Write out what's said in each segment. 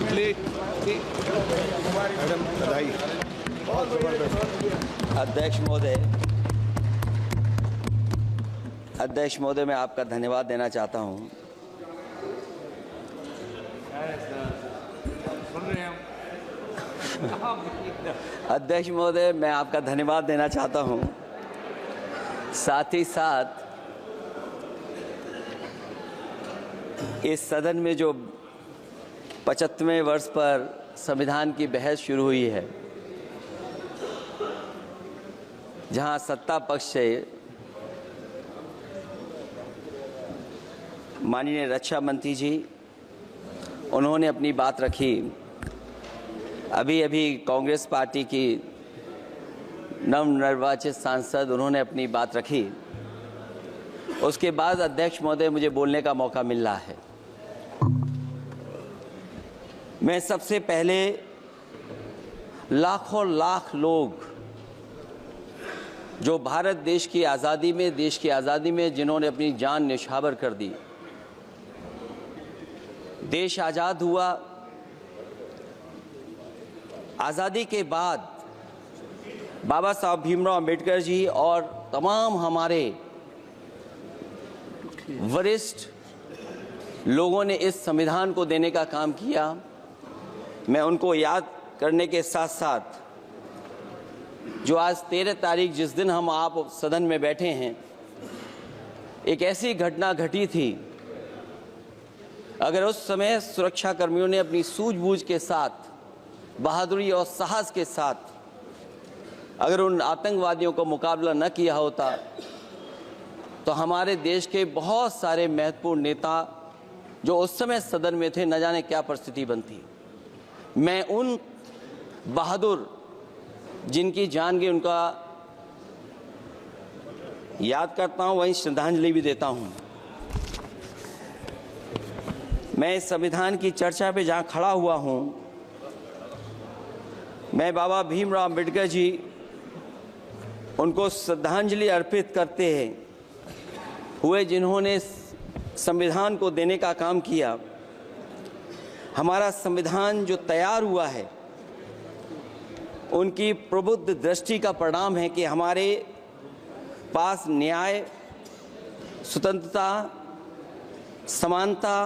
Madam बधाई, बहुत जबरदस्त। अध्यक्ष महोदय, मैं आपका धन्यवाद देना चाहता हूं। अध्यक्ष महोदय, मैं आपका धन्यवाद देना चाहता हूं। साथ ही साथ इस सदन में जो 75वें वर्ष पर संविधान की बहस शुरू हुई है, जहां सत्ता पक्ष से माननीय रक्षा मंत्री जी उन्होंने अपनी बात रखी। अभी कांग्रेस पार्टी की नवनिर्वाचित सांसद उन्होंने अपनी बात रखी। उसके बाद अध्यक्ष महोदय मुझे बोलने का मौका मिल रहा है। मैं सबसे पहले लाखों लाख लोग जो भारत देश की आज़ादी में जिन्होंने अपनी जान न्यौछावर कर दी, देश आज़ाद हुआ। आज़ादी के बाद बाबा साहब भीमराव अंबेडकर जी और तमाम हमारे वरिष्ठ लोगों ने इस संविधान को देने का काम किया। मैं उनको याद करने के साथ साथ जो आज 13 तारीख जिस दिन हम आप सदन में बैठे हैं, एक ऐसी घटना घटी थी, अगर उस समय सुरक्षा कर्मियों ने अपनी सूझबूझ के साथ, बहादुरी और साहस के साथ अगर उन आतंकवादियों को मुकाबला न किया होता तो हमारे देश के बहुत सारे महत्वपूर्ण नेता जो उस समय सदन में थे, न जाने क्या परिस्थिति बनती। मैं उन बहादुर जिनकी जान गई उनका याद करता हूं, वहीं श्रद्धांजलि भी देता हूं। मैं इस संविधान की चर्चा पे जहां खड़ा हुआ हूं, मैं बाबा भीमराव अंबेडकर जी उनको श्रद्धांजलि अर्पित करते हुए जिन्होंने संविधान को देने का काम किया। हमारा संविधान जो तैयार हुआ है, उनकी प्रबुद्ध दृष्टि का परिणाम है कि हमारे पास न्याय, स्वतंत्रता, समानता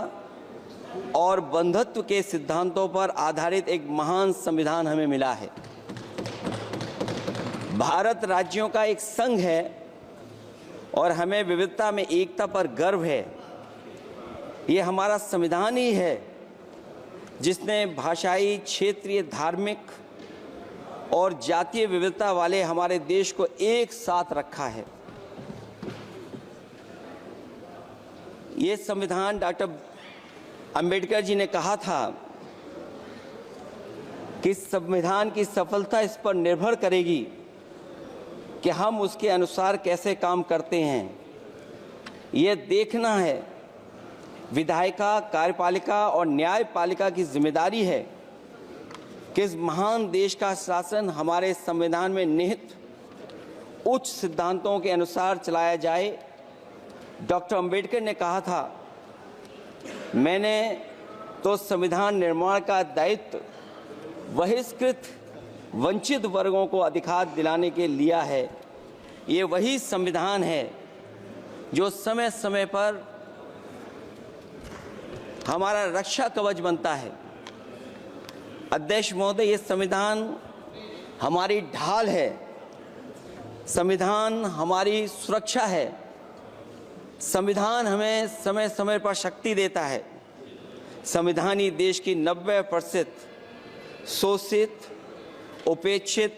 और बंधुत्व के सिद्धांतों पर आधारित एक महान संविधान हमें मिला है। भारत राज्यों का एक संघ है और हमें विविधता में एकता पर गर्व है। ये हमारा संविधान ही है जिसने भाषाई, क्षेत्रीय, धार्मिक और जातीय विविधता वाले हमारे देश को एक साथ रखा है। ये संविधान डॉक्टर अंबेडकर जी ने कहा था कि संविधान की सफलता इस पर निर्भर करेगी कि हम उसके अनुसार कैसे काम करते हैं। ये देखना है, विधायिका, कार्यपालिका और न्यायपालिका की जिम्मेदारी है कि इस महान देश का शासन हमारे संविधान में निहित उच्च सिद्धांतों के अनुसार चलाया जाए। डॉक्टर अंबेडकर ने कहा था, मैंने तो संविधान निर्माण का दायित्व बहिष्कृत वंचित वर्गों को अधिकार दिलाने के लिया है। ये वही संविधान है जो समय समय पर हमारा रक्षा कवच बनता है। अध्यक्ष महोदय, ये संविधान हमारी ढाल है, संविधान हमारी सुरक्षा है, संविधान हमें समय समय पर शक्ति देता है। संविधान ही देश की 90% शोषित, उपेक्षित,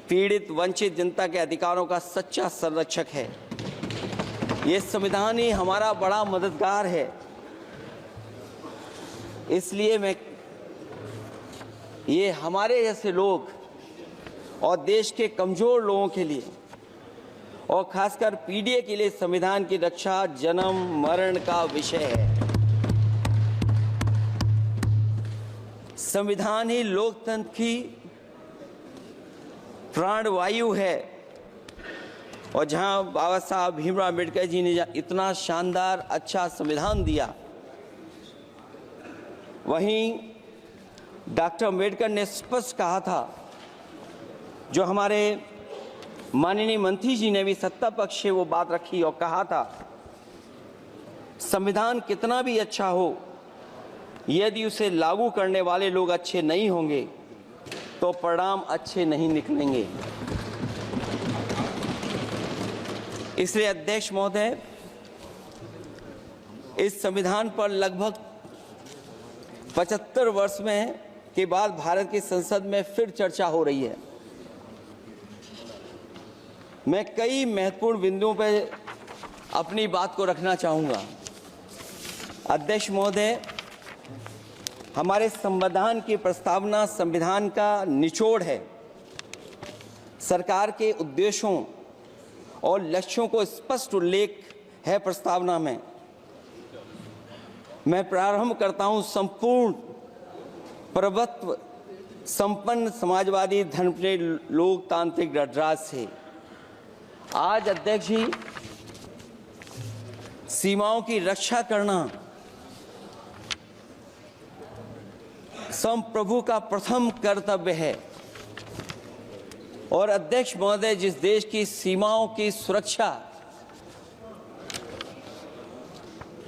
पीड़ित, वंचित जनता के अधिकारों का सच्चा संरक्षक है। ये संविधान ही हमारा बड़ा मददगार है। इसलिए ये हमारे जैसे लोग और देश के कमजोर लोगों के लिए और खासकर पीडीए के लिए संविधान की रक्षा जन्म मरण का विषय है। संविधान ही लोकतंत्र की प्राणवायु है और जहां बाबा साहब भीमराव अंबेडकर जी ने इतना शानदार अच्छा संविधान दिया, वहीं डॉक्टर अम्बेडकर ने स्पष्ट कहा था, जो हमारे माननीय मंत्री जी ने भी सत्ता पक्ष से वो बात रखी और कहा था, संविधान कितना भी अच्छा हो, यदि उसे लागू करने वाले लोग अच्छे नहीं होंगे तो परिणाम अच्छे नहीं निकलेंगे। इसलिए अध्यक्ष महोदय, इस संविधान पर लगभग 75 वर्ष में के बाद भारत की संसद में फिर चर्चा हो रही है। मैं कई महत्वपूर्ण बिंदुओं पर अपनी बात को रखना चाहूँगा। अध्यक्ष महोदय, हमारे संविधान की प्रस्तावना संविधान का निचोड़ है। सरकार के उद्देश्यों और लक्ष्यों को स्पष्ट उल्लेख है प्रस्तावना में। मैं प्रारंभ करता हूं संपूर्ण प्रभुत्व संपन्न समाजवादी धर्मप्रिय लोकतांत्रिक गणराज्य से। आज अध्यक्ष जी, सीमाओं की रक्षा करना संप्रभु का प्रथम कर्तव्य है। और अध्यक्ष महोदय, जिस देश की सीमाओं की सुरक्षा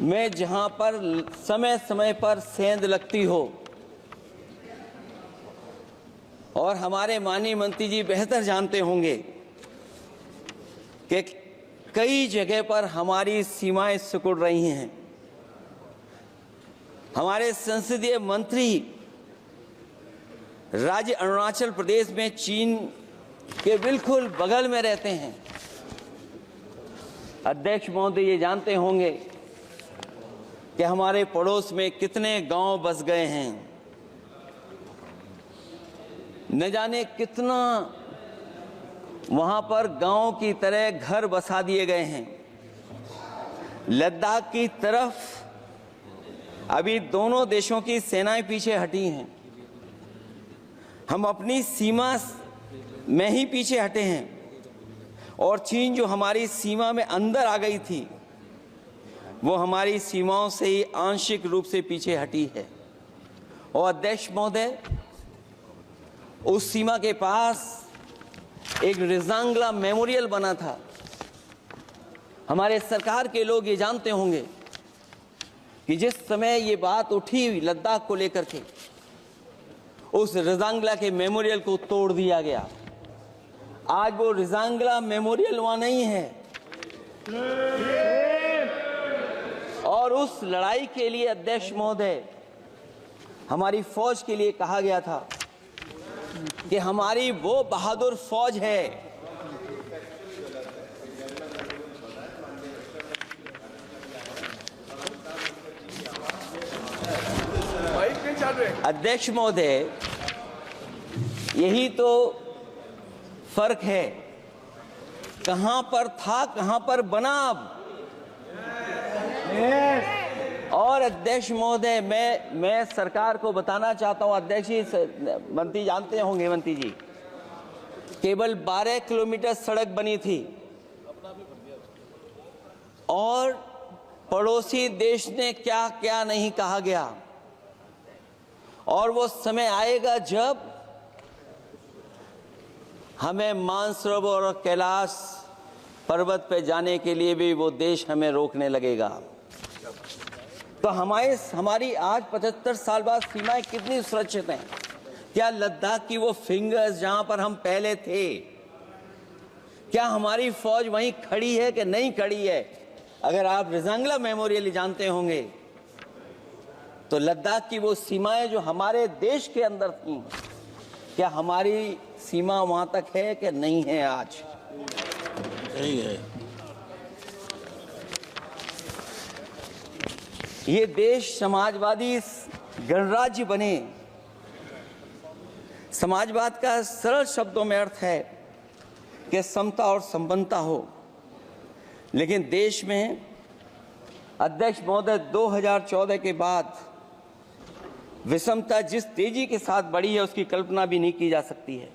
में जहां पर समय समय पर सेंध लगती हो, और हमारे माननीय मंत्री जी बेहतर जानते होंगे कि कई जगह पर हमारी सीमाएं सिकुड़ रही हैं। हमारे संसदीय मंत्री राज्य अरुणाचल प्रदेश में चीन के बिल्कुल बगल में रहते हैं। अध्यक्ष महोदय ये जानते होंगे कि हमारे पड़ोस में कितने गांव बस गए हैं, न जाने कितना वहां पर गांव की तरह घर बसा दिए गए हैं। लद्दाख की तरफ अभी दोनों देशों की सेनाएं पीछे हटी हैं। हम अपनी सीमा में ही पीछे हटे हैं, और चीन जो हमारी सीमा में अंदर आ गई थी, वो हमारी सीमाओं से ही आंशिक रूप से पीछे हटी है। और अध्यक्ष महोदय, उस सीमा के पास एक रिजांगला मेमोरियल बना था। हमारे सरकार के लोग ये जानते होंगे कि जिस समय ये बात उठी लद्दाख को लेकर के, उस रिजांगला के मेमोरियल को तोड़ दिया गया। आज वो रिजांगला मेमोरियल वहां नहीं है। और उस लड़ाई के लिए अध्यक्ष महोदय, हमारी फौज के लिए कहा गया था कि हमारी वो बहादुर फौज है अध्यक्ष महोदय, यही तो फर्क है। कहां पर था, कहां पर बना अब। और अध्यक्ष महोदय, मैं सरकार को बताना चाहता हूं, अध्यक्ष जी, मंत्री जानते होंगे, मंत्री जी, केवल 12 किलोमीटर सड़क बनी थी, और पड़ोसी देश ने क्या क्या नहीं कहा गया। और वो समय आएगा जब हमें मानसरोवर और कैलाश पर्वत पे जाने के लिए भी वो देश हमें रोकने लगेगा। तो हमारी आज 75 साल बाद सीमाएं कितनी सुरक्षित हैं। क्या लद्दाख की वो फिंगर्स जहां पर हम पहले थे, क्या हमारी फौज वहीं खड़ी है कि नहीं खड़ी है? अगर आप रिजांगला मेमोरियल जानते होंगे, तो लद्दाख की वो सीमाएं जो हमारे देश के अंदर थी, क्या हमारी सीमा वहां तक है कि नहीं है? आज यही है। ये देश समाजवादी गणराज्य बने। समाजवाद का सरल शब्दों में अर्थ है कि समता और संपन्नता हो। लेकिन देश में अध्यक्ष महोदय, 2014 के बाद विषमता जिस तेजी के साथ बढ़ी है, उसकी कल्पना भी नहीं की जा सकती है।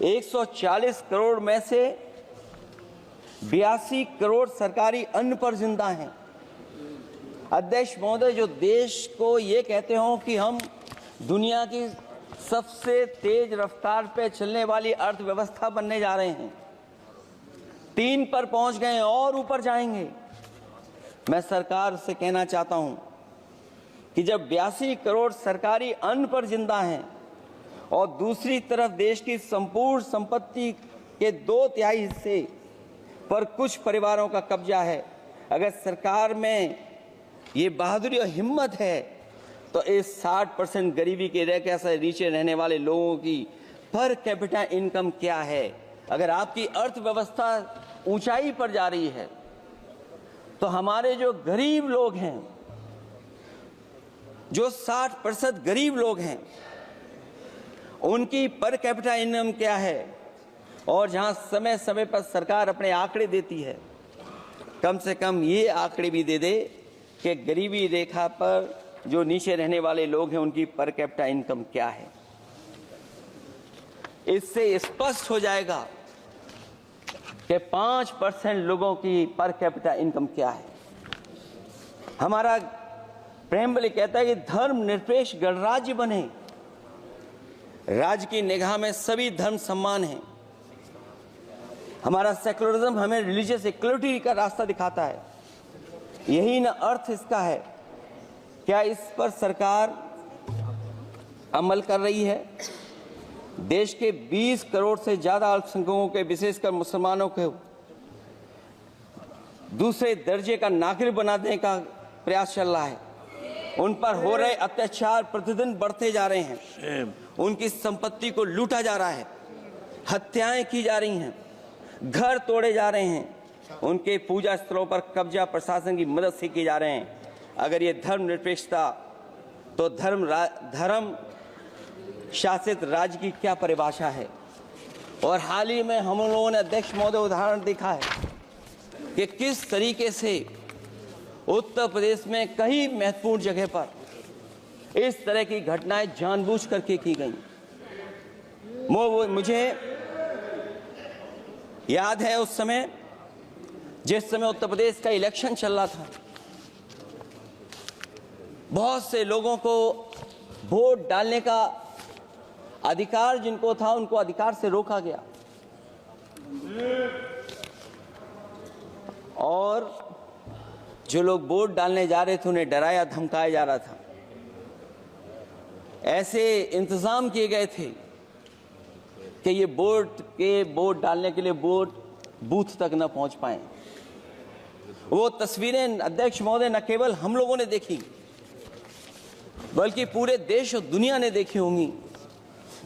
140 करोड़ में से 82 करोड़ सरकारी अन्न पर जिंदा हैं। अध्यक्ष महोदय, जो देश को ये कहते हो कि हम दुनिया की सबसे तेज रफ्तार पे चलने वाली अर्थव्यवस्था बनने जा रहे हैं। 3 पर पहुंच गए और ऊपर जाएंगे। मैं सरकार से कहना चाहता हूं कि जब 82 करोड़ सरकारी अन्न पर जिंदा हैं और दूसरी तरफ देश की संपूर्ण संपत्ति के 2/3 हिस्से पर कुछ परिवारों का कब्जा है, अगर सरकार में ये बहादुरी और हिम्मत है तो इस 60% गरीबी के रेखा से नीचे रहने वाले लोगों की पर कैपिटा इनकम क्या है? अगर आपकी अर्थव्यवस्था ऊंचाई पर जा रही है तो हमारे जो गरीब लोग हैं, जो 60% गरीब लोग हैं, उनकी पर कैपिटा इनकम क्या है? और जहां समय समय पर सरकार अपने आंकड़े देती है, कम से कम ये आंकड़े भी दे दे कि गरीबी रेखा पर जो नीचे रहने वाले लोग हैं उनकी पर कैपिटा इनकम क्या है। इससे स्पष्ट हो जाएगा कि 5% लोगों की पर कैपिटा इनकम क्या है। हमारा प्रेमबली कहता है कि धर्म निरपेक्ष गणराज्य बने, राज्य की निगाह में सभी धर्म समान हैं। हमारा सेकुलरिज्म हमें रिलीजियस इक्वलिटी का रास्ता दिखाता है। यही ना अर्थ इसका है। क्या इस पर सरकार अमल कर रही है? देश के 20 करोड़ से ज्यादा अल्पसंख्यकों के, विशेषकर मुसलमानों को दूसरे दर्जे का नागरिक बना देने का प्रयास चल रहा है। उन पर हो रहे अत्याचार प्रतिदिन बढ़ते जा रहे हैं। उनकी संपत्ति को लूटा जा रहा है, हत्याएं की जा रही हैं, घर तोड़े जा रहे हैं, उनके पूजा स्थलों पर कब्जा प्रशासन की मदद से किए जा रहे हैं। अगर ये धर्मनिरपेक्षता, तो धर्म शासित राज्य की क्या परिभाषा है? और हाल ही में हम लोगों ने अध्यक्ष महोदय उदाहरण देखा है कि किस तरीके से उत्तर प्रदेश में कई महत्वपूर्ण जगह पर इस तरह की घटनाएं जानबूझ करके की गई। मुझे याद है उस समय, जिस समय उत्तर प्रदेश का इलेक्शन चल रहा था, बहुत से लोगों को वोट डालने का अधिकार जिनको था, उनको अधिकार से रोका गया और जो लोग वोट डालने जा रहे थे उन्हें डराया धमकाया जा रहा था। ऐसे इंतजाम किए गए थे कि ये वोट डालने के लिए वोट बूथ तक न पहुंच पाए। वो तस्वीरें अध्यक्ष महोदय न केवल हम लोगों ने देखी, बल्कि पूरे देश और दुनिया ने देखी होंगी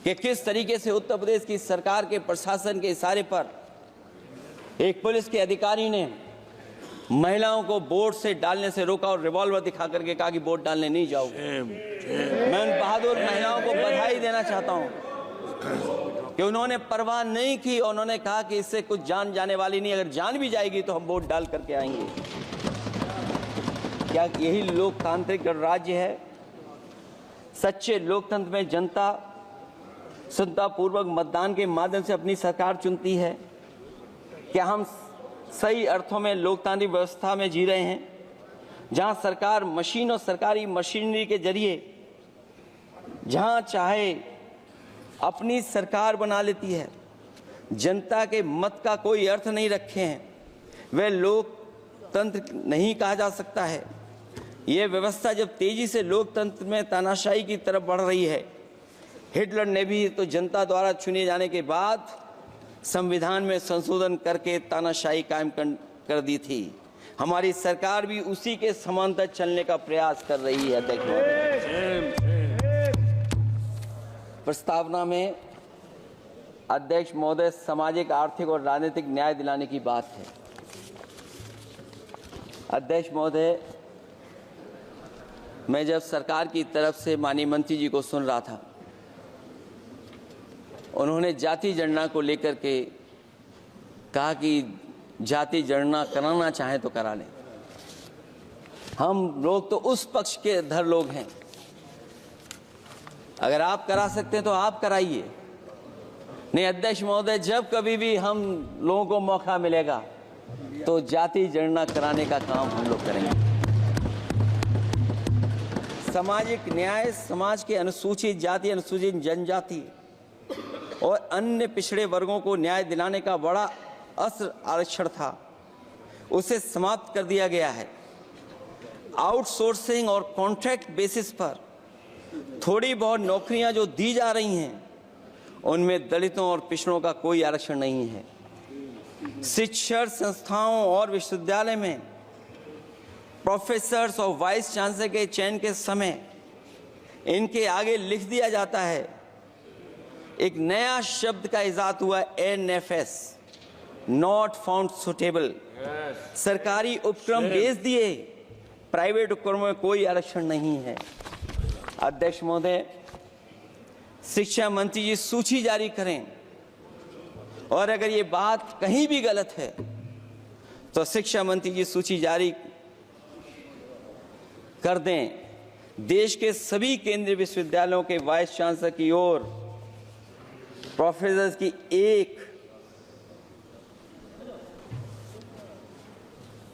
कि किस तरीके से उत्तर प्रदेश की सरकार के प्रशासन के इशारे पर एक पुलिस के अधिकारी ने महिलाओं को वोट से डालने से रोका और रिवॉल्वर दिखा करके कहा कि वोट डालने नहीं जाओगे। मैं उन बहादुर महिलाओं को बधाई देना चाहता हूं कि उन्होंने परवाह नहीं की और उन्होंने कहा कि इससे कुछ जान जाने वाली नहीं, अगर जान भी जाएगी तो हम वोट डाल करके आएंगे। क्या यही लोकतांत्रिक गणराज्य है? सच्चे लोकतंत्र में जनता श्रद्धापूर्वक मतदान के माध्यम से अपनी सरकार चुनती है। क्या हम सही अर्थों में लोकतांत्रिक व्यवस्था में जी रहे हैं, जहां सरकार मशीन और सरकारी मशीनरी के जरिए जहां चाहे अपनी सरकार बना लेती है, जनता के मत का कोई अर्थ नहीं रखे हैं, वह लोकतंत्र नहीं कहा जा सकता है। यह व्यवस्था जब तेजी से लोकतंत्र में तानाशाही की तरफ बढ़ रही है, हिटलर ने भी तो जनता द्वारा चुने जाने के बाद संविधान में संशोधन करके तानाशाही कायम कर दी थी। हमारी सरकार भी उसी के समांतर चलने का प्रयास कर रही है। प्रस्तावना में अध्यक्ष महोदय सामाजिक, आर्थिक और राजनीतिक न्याय दिलाने की बात है। अध्यक्ष महोदय, मैं जब सरकार की तरफ से माननीय मंत्री जी को सुन रहा था, उन्होंने जाति जनगणना को लेकर के कहा कि जाति जनगणना कराना चाहे तो करा लें। हम लोग तो उस पक्ष के धर लोग हैं, अगर आप करा सकते हैं तो आप कराइए। नहीं अध्यक्ष महोदय, जब कभी भी हम लोगों को मौका मिलेगा तो जाति जनगणना कराने का काम हम लोग करेंगे। सामाजिक न्याय समाज के अनुसूचित जाति, अनुसूचित जनजाति और अन्य पिछड़े वर्गों को न्याय दिलाने का बड़ा अस्त्र आरक्षण था, उसे समाप्त कर दिया गया है। आउटसोर्सिंग और कॉन्ट्रैक्ट बेसिस पर थोड़ी बहुत नौकरियां जो दी जा रही हैं, उनमें दलितों और पिछड़ों का कोई आरक्षण नहीं है। शिक्षण संस्थाओं और विश्वविद्यालय में प्रोफेसर्स और वाइस चांसलर के चयन के समय इनके आगे लिख दिया जाता है, एक नया शब्द का इजाद हुआ, NFS, नॉट फाउंड सुटेबल। सरकारी उपक्रम भेज दिए, प्राइवेट उपक्रमों में कोई आरक्षण नहीं है। अध्यक्ष महोदय, शिक्षा मंत्री जी सूची जारी करें, और अगर ये बात कहीं भी गलत है तो शिक्षा मंत्री जी सूची जारी कर दें। देश के सभी केंद्रीय विश्वविद्यालयों के वाइस चांसलर की ओर प्रोफेसर की एक,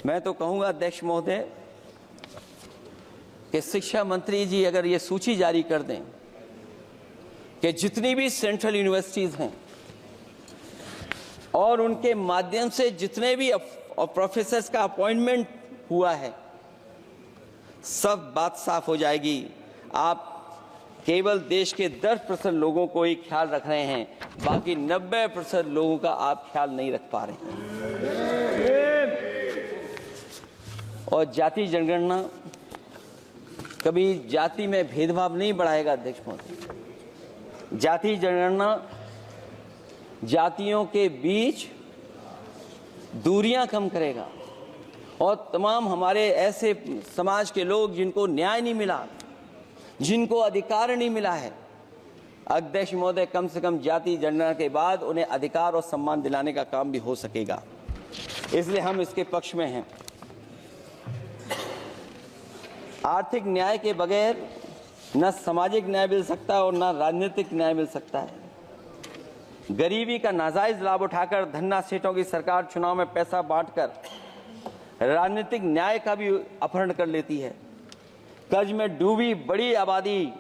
मैं तो कहूंगा अध्यक्ष महोदय कि शिक्षा मंत्री जी अगर ये सूची जारी कर दें कि जितनी भी सेंट्रल यूनिवर्सिटीज हैं और उनके माध्यम से जितने भी प्रोफेसर्स का अपॉइंटमेंट हुआ है, सब बात साफ हो जाएगी। आप केवल देश के 10% लोगों को ही ख्याल रख रहे हैं, बाकी 90% लोगों का आप ख्याल नहीं रख पा रहे हैं। और जाति जनगणना कभी जाति में भेदभाव नहीं बढ़ाएगा अध्यक्ष महोदय। जाति जनगणना जातियों के बीच दूरियां कम करेगा और तमाम हमारे ऐसे समाज के लोग जिनको न्याय नहीं मिला, जिनको अधिकार नहीं मिला है, अध्यक्ष महोदय कम से कम जाति जनगणना के बाद उन्हें अधिकार और सम्मान दिलाने का काम भी हो सकेगा। इसलिए हम इसके पक्ष में हैं। आर्थिक न्याय के बगैर न सामाजिक न्याय मिल सकता है और न राजनीतिक न्याय मिल सकता है। गरीबी का नाजायज लाभ उठाकर धन्ना सेठों की सरकार चुनाव में पैसा बांटकर राजनीतिक न्याय का भी अपहरण कर लेती है। कर्ज में डूबी बड़ी आबादी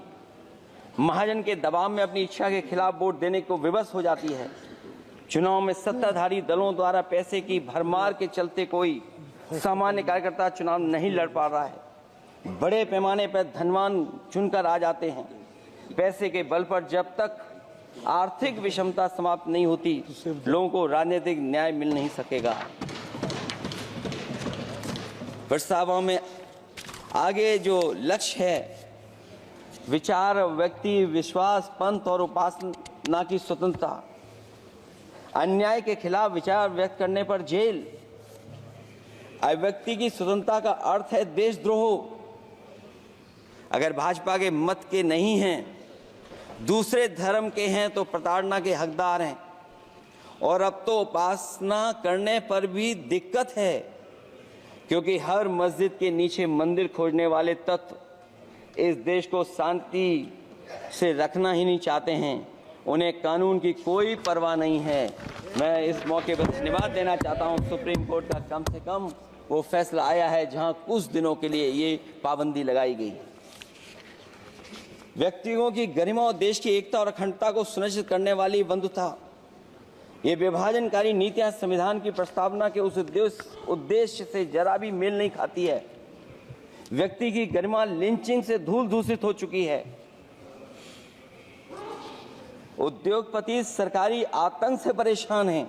महाजन के दबाव में अपनी इच्छा के खिलाफ वोट देने को विवश हो जाती है। चुनाव में सत्ताधारी दलों द्वारा पैसे की भरमार के चलते कोई सामान्य कार्यकर्ता चुनाव नहीं लड़ पा रहा है। बड़े पैमाने पर धनवान चुनकर आ जाते हैं। पैसे के बल पर जब तक आर्थिक विषमता समाप्त नहीं होती, लोगों को राजनीतिक न्याय मिल नहीं सकेगा। प्रस्तावों में आगे जो लक्ष्य है, विचार, व्यक्ति, विश्वास, पंथ और उपासना की स्वतंत्रता, अन्याय के खिलाफ विचार व्यक्त करने पर जेल, अभिव्यक्ति की स्वतंत्रता का अर्थ है देशद्रोह। अगर भाजपा के मत के नहीं हैं, दूसरे धर्म के हैं तो प्रताड़ना के हकदार हैं। और अब तो उपासना करने पर भी दिक्कत है, क्योंकि हर मस्जिद के नीचे मंदिर खोजने वाले तत्व इस देश को शांति से रखना ही नहीं चाहते हैं। उन्हें कानून की कोई परवाह नहीं है। मैं इस मौके पर धन्यवाद देना चाहता हूं। सुप्रीम कोर्ट का कम से कम वो फैसला आया है जहां कुछ दिनों के लिए ये पाबंदी लगाई गई। व्यक्तियों की गरिमा और देश की एकता और अखंडता को सुनिश्चित करने वाली बंधुता, ये विभाजनकारी नीतियां संविधान की प्रस्तावना के उस उद्देश्य से जरा भी मेल नहीं खाती है। व्यक्ति की गरिमा लिंचिंग से धूल दूषित हो चुकी है। उद्योगपति सरकारी आतंक से परेशान हैं,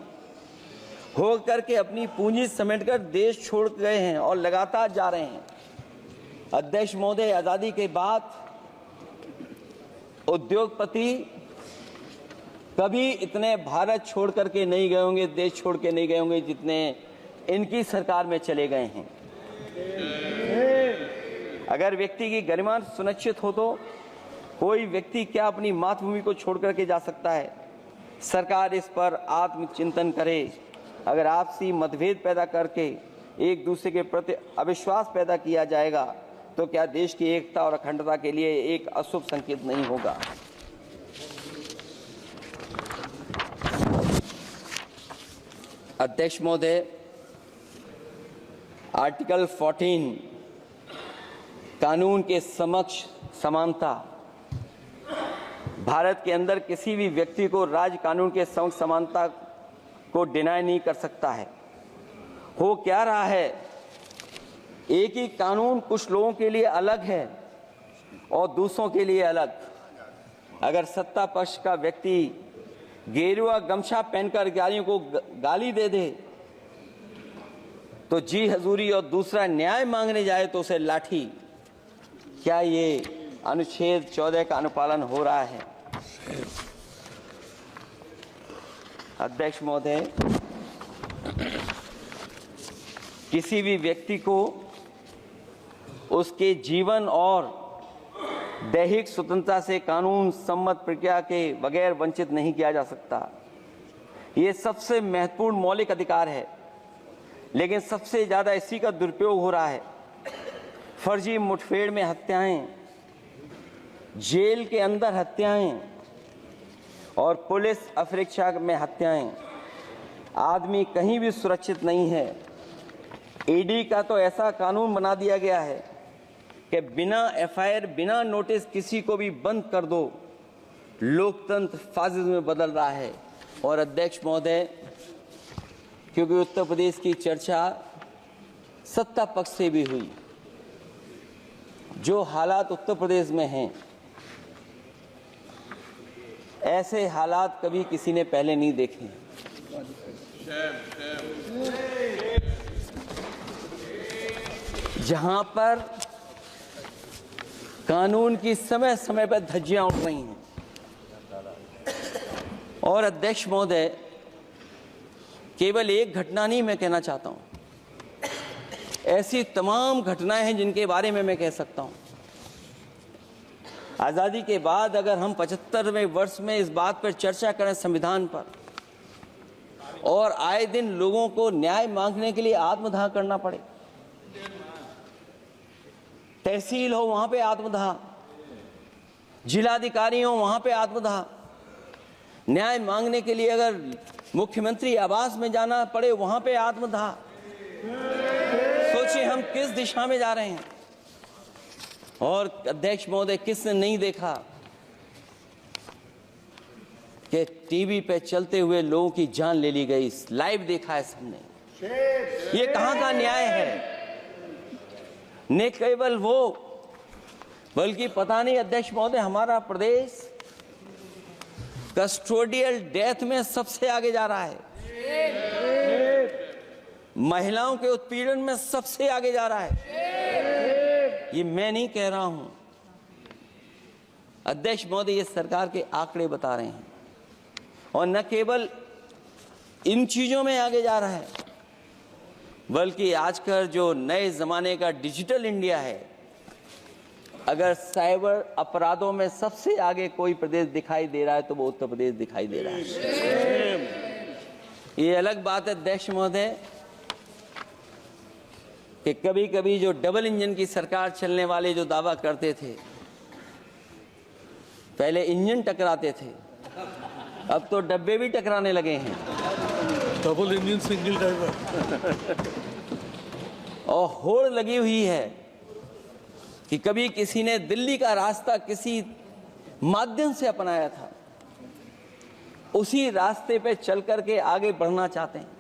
हो करके अपनी पूंजी समेटकर देश छोड़ गए हैं और लगातार जा रहे हैं। अध्यक्ष महोदय, आजादी के बाद उद्योगपति कभी इतने भारत छोड़ करके नहीं गए होंगे, देश छोड़ के नहीं गए होंगे जितने इनकी सरकार में चले गए हैं। अगर व्यक्ति की गरिमा सुनिश्चित हो तो कोई व्यक्ति क्या अपनी मातृभूमि को छोड़ करके जा सकता है? सरकार इस पर आत्मचिंतन करे। अगर आपसी मतभेद पैदा करके एक दूसरे के प्रति अविश्वास पैदा किया जाएगा तो क्या देश की एकता और अखंडता के लिए एक अशुभ संकेत नहीं होगा? अध्यक्ष महोदय, आर्टिकल 14 कानून के समक्ष समानता। भारत के अंदर किसी भी व्यक्ति को राज कानून के समक्ष समानता को डिनाई नहीं कर सकता है। हो क्या रहा है, एक ही कानून कुछ लोगों के लिए अलग है और दूसरों के लिए अलग। अगर सत्ता पक्ष का व्यक्ति गेरुआ गमछा पहनकर गालियों को गाली दे दे तो जी हजूरी और दूसरा न्याय मांगने जाए तो उसे लाठी। क्या ये अनुच्छेद 14 का अनुपालन हो रहा है? अध्यक्ष महोदय, किसी भी व्यक्ति को उसके जीवन और दैहिक स्वतंत्रता से कानून सम्मत प्रक्रिया के बगैर वंचित नहीं किया जा सकता। ये सबसे महत्वपूर्ण मौलिक अधिकार है, लेकिन सबसे ज्यादा इसी का दुरुपयोग हो रहा है। फर्जी मुठभेड़ में हत्याएं, जेल के अंदर हत्याएं और पुलिस अफरीक्षा में हत्याएं। आदमी कहीं भी सुरक्षित नहीं है। ईडी का तो ऐसा कानून बना दिया गया है कि बिना एफआईआर, बिना नोटिस किसी को भी बंद कर दो। लोकतंत्र फासिज्म में बदल रहा है। और अध्यक्ष महोदय, क्योंकि उत्तर प्रदेश की चर्चा सत्ता पक्ष से भी हुई, जो हालात उत्तर प्रदेश में हैं, ऐसे हालात कभी किसी ने पहले नहीं देखे। जहां पर कानून की समय समय पर धज्जियां उड़ रही हैं। और अध्यक्ष महोदय, केवल एक घटना नहीं मैं कहना चाहता हूं, ऐसी तमाम घटनाएं हैं जिनके बारे में मैं कह सकता हूं। आज़ादी के बाद अगर हम 75वें वर्ष में इस बात पर चर्चा करें संविधान पर, और आए दिन लोगों को न्याय मांगने के लिए आत्मदाह करना पड़े, तहसील हो वहां पे आत्मदाह, जिलाधिकारी हो वहां पे आत्मदाह, न्याय मांगने के लिए अगर मुख्यमंत्री आवास में जाना पड़े वहां पे आत्मदाह। सोचिए हम किस दिशा में जा रहे हैं। और अध्यक्ष महोदय, किसने नहीं देखा कि टीवी पे चलते हुए लोगों की जान ले ली गई? लाइव देखा है सबने। ये कहां का न्याय है? न केवल वो, बल्कि पता नहीं अध्यक्ष महोदय, हमारा प्रदेश कस्टोडियल डेथ में सबसे आगे जा रहा है, महिलाओं के उत्पीड़न में सबसे आगे जा रहा है। ये मैं नहीं कह रहा हूं, अध्यक्ष महोदय, ये सरकार के आंकड़े बता रहे हैं। और न केवल इन चीजों में आगे जा रहा है, बल्कि आजकल जो नए जमाने का डिजिटल इंडिया है, अगर साइबर अपराधों में सबसे आगे कोई प्रदेश दिखाई दे रहा है तो वो उत्तर प्रदेश दिखाई दे रहा है। ये अलग बात है अध्यक्ष महोदय कि कभी कभी जो डबल इंजन की सरकार चलने वाले जो दावा करते थे, पहले इंजन टकराते थे, अब तो डब्बे भी टकराने लगे हैं। Double engine single driver. और होड़ लगी हुई है कि कभी किसी ने दिल्ली का रास्ता किसी माध्यम से अपनाया था, उसी रास्ते पे चल करके आगे बढ़ना चाहते हैं।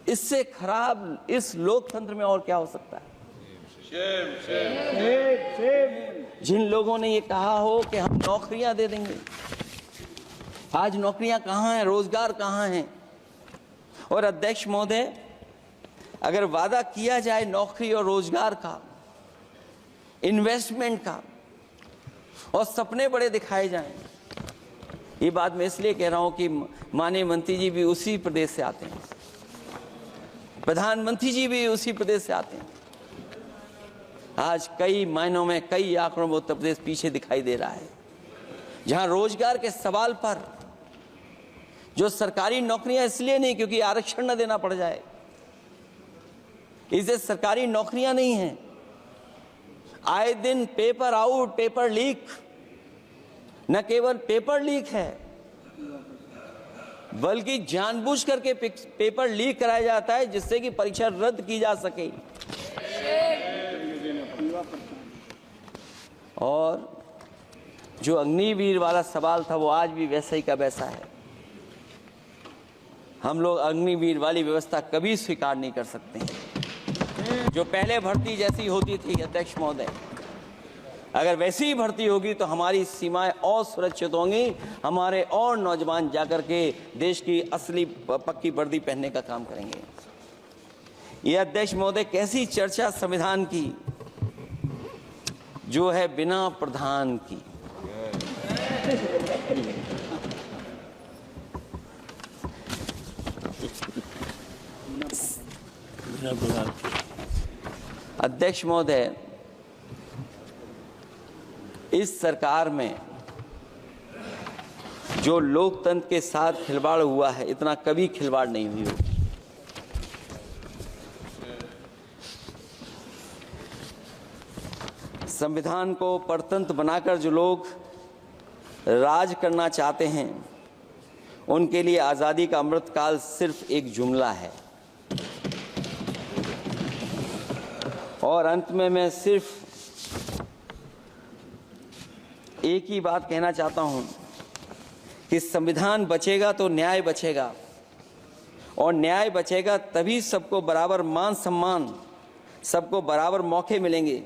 इससे खराब इस लोकतंत्र में और क्या हो सकता है? जिन लोगों ने ये कहा हो कि हम नौकरियां दे देंगे, आज नौकरियां कहां हैं? रोजगार कहां है? और अध्यक्ष महोदय, अगर वादा किया जाए नौकरी और रोजगार का, इन्वेस्टमेंट का, और सपने बड़े दिखाए जाएं, ये बात मैं इसलिए कह रहा हूं कि माननीय मंत्री जी भी उसी प्रदेश से आते हैं, प्रधानमंत्री जी भी उसी प्रदेश से आते हैं। आज कई मायनों में, कई आंकड़ों में उत्तर प्रदेश पीछे दिखाई दे रहा है। जहां रोजगार के सवाल पर, जो सरकारी नौकरियां इसलिए नहीं क्योंकि आरक्षण न देना पड़ जाए, इसे सरकारी नौकरियां नहीं हैं। आए दिन पेपर आउट, पेपर लीक, न केवल पेपर लीक है बल्कि जानबूझ करके पेपर लीक कराया जाता है जिससे कि परीक्षा रद्द की जा सके। और जो अग्निवीर वाला सवाल था वो आज भी वैसा ही का वैसा है। हम लोग अग्निवीर वाली व्यवस्था कभी स्वीकार नहीं कर सकते हैं। जो पहले भर्ती जैसी होती थी अध्यक्ष महोदय, अगर वैसी ही भर्ती होगी तो हमारी सीमाएं और सुरक्षित होंगी, हमारे और नौजवान जाकर के देश की असली पक्की वर्दी पहनने का काम करेंगे। ये अध्यक्ष महोदय कैसी चर्चा संविधान की जो है बिना प्रधान की। अध्यक्ष महोदय, इस सरकार में जो लोकतंत्र के साथ खिलवाड़ हुआ है, इतना कभी खिलवाड़ नहीं हुई होगी। संविधान को परतंत्र बनाकर जो लोग राज करना चाहते हैं, उनके लिए आज़ादी का अमृतकाल सिर्फ एक जुमला है। और अंत में मैं सिर्फ एक ही बात कहना चाहता हूं कि संविधान बचेगा तो न्याय बचेगा, और न्याय बचेगा तभी सबको बराबर मान सम्मान, सबको बराबर मौके मिलेंगे,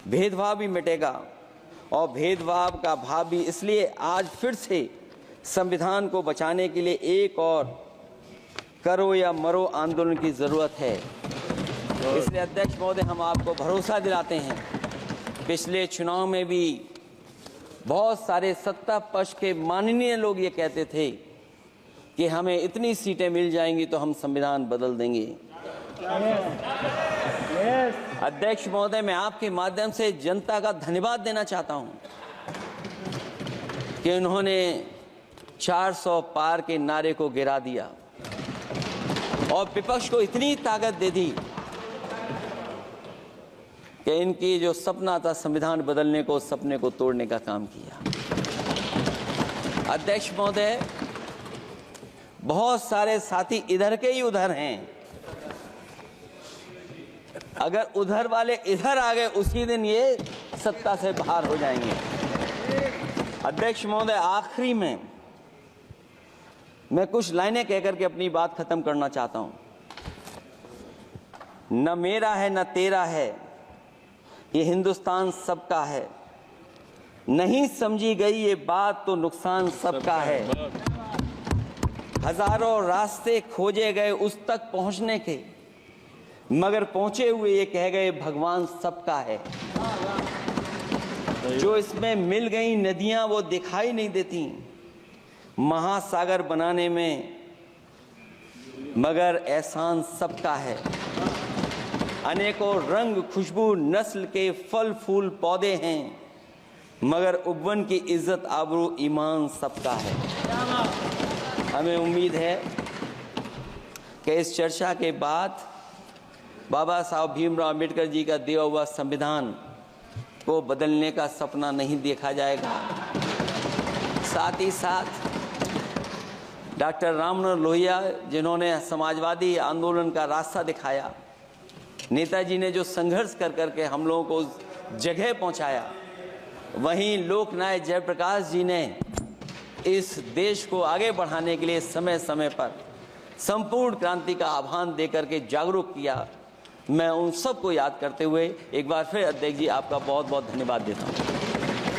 भेदभाव भी मिटेगा। और भेदभाव का भाव भी इसलिए आज फिर से संविधान को बचाने के लिए एक और करो या मरो आंदोलन की ज़रूरत है। इसलिए अध्यक्ष महोदय, हम आपको भरोसा दिलाते हैं, पिछले चुनाव में भी बहुत सारे सत्ता पक्ष के माननीय लोग ये कहते थे कि हमें इतनी सीटें मिल जाएंगी तो हम संविधान बदल देंगे। अध्यक्ष महोदय, मैं आपके माध्यम से जनता का धन्यवाद देना चाहता हूं कि उन्होंने 400 पार के नारे को गिरा दिया और विपक्ष को इतनी ताकत दे दी कि इनकी जो सपना था संविधान बदलने को, उस सपने को तोड़ने का काम किया। अध्यक्ष महोदय, बहुत सारे साथी इधर के ही उधर हैं, अगर उधर वाले इधर आ गए उसी दिन ये सत्ता से बाहर हो जाएंगे। अध्यक्ष महोदय, आखिरी में मैं कुछ लाइनें कहकर के अपनी बात खत्म करना चाहता हूं। न मेरा है न तेरा है, ये हिंदुस्तान सबका है, नहीं समझी गई ये बात तो नुकसान सबका है। हजारों रास्ते खोजे गए उस तक पहुंचने के, मगर पहुंचे हुए ये कह गए भगवान सबका है। जो इसमें मिल गई नदियां वो दिखाई नहीं देती महासागर बनाने में, मगर एहसान सबका है। अनेकों रंग खुशबू नस्ल के फल फूल पौधे हैं, मगर उपवन की इज्जत आबरू ईमान सबका है। हमें उम्मीद है कि इस चर्चा के बाद बाबा साहब भीमराव अम्बेडकर जी का दिया हुआ संविधान को बदलने का सपना नहीं देखा जाएगा। साथ ही साथ डॉक्टर राममनोहर लोहिया, जिन्होंने समाजवादी आंदोलन का रास्ता दिखाया, नेताजी ने जो संघर्ष कर करके हम लोगों को उस जगह पहुंचाया, वहीं लोकनायक जयप्रकाश जी ने इस देश को आगे बढ़ाने के लिए समय समय पर संपूर्ण क्रांति का आह्वान देकर के जागरूक किया। मैं उन सबको याद करते हुए एक बार फिर अध्यक्ष जी आपका बहुत बहुत धन्यवाद देता हूँ।